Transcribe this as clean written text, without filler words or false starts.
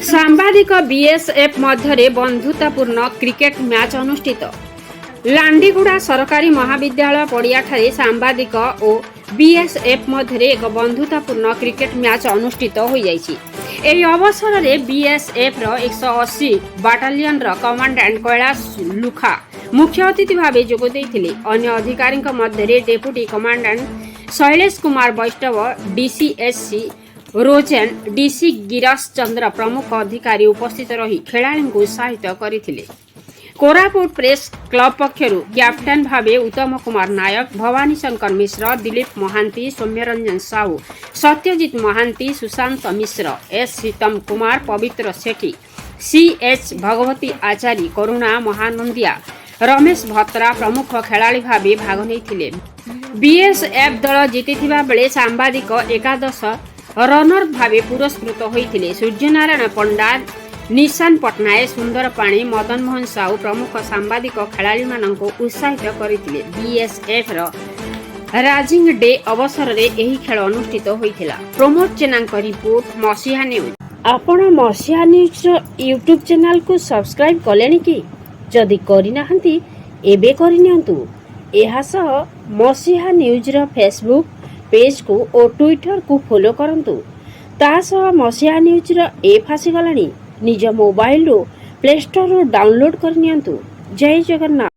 सांबादिक BSF मध्य बंधुतापूर्ण cricket match अनुष्ठित। लांडीगुड़ा सरकारी महाविद्यालय पड़ियाठारे सांबादिक और बीएसएफ मध्य एक बंधुतापूर्ण क्रिकेट मैच अनुष्ठित हो जाइछि। एही अवसर में बीएसएफ रो 180 बाटालियन रो कमांडेंट कैलाश लुखा मुख्य अतिथि भाव जोग देइथिले। अन्य अधिकारी मध्य डेप्यूटी कमांडेंट शैलेश कुमार वैष्णव, DCSC Rosen, DC Girish Chandra प्रमुख अधिकारी उपस्थित रही खेलाड़ी को उत्साहित करथिले। कोरापुट प्रेस क्लब पक्षरु कैप्टेन भावे उत्तम कुमार नायक, भवानी शंकर मिश्र, दिलीप महांती, सौम्यरंजन साहू, सत्यजित महांती, सुशांत मिश्र, एस शीतम कुमार, पवित्र सेठी, सीएच भगवती आचार्य, करुणा महानंदिया, रमेश भत्रा प्रमुख खेलाड़ी भावे भाग नहीं। बीएसएफ दल जीतिथिबा बेले सांबादिक एकादश रनर भावे पुरस्कृत होइथिले। सूर्यनारायण पंडा, निशान पटनायक, सुंदर पाणी, मदन मोहन साहू प्रमुख सांबादिक खेलाड़ी माननको उत्साहित करथिले। बीएसएफ रो राजिंग डे अवसर रे एही खेल अनुष्ठित होइथिला। प्रमोद चेनांक रिपोर्ट, मसीहा न्यूज। आपण मसीहा न्यूज रो यूट्यूब चैनल को सब्सक्राइब कलेनी कि? जदि करिनाहंती एबे करिनियंतु। एहा सह मसीहा न्यूज रो फेसबुक पेज को और ट्विटर को फॉलो करंतु। ता सह मसीहा न्यूज रो ऐप आसी गलानी। निज मोबाइल रो प्ले स्टोर रो डाउनलोड करनियंतु। जय जगन्नाथ।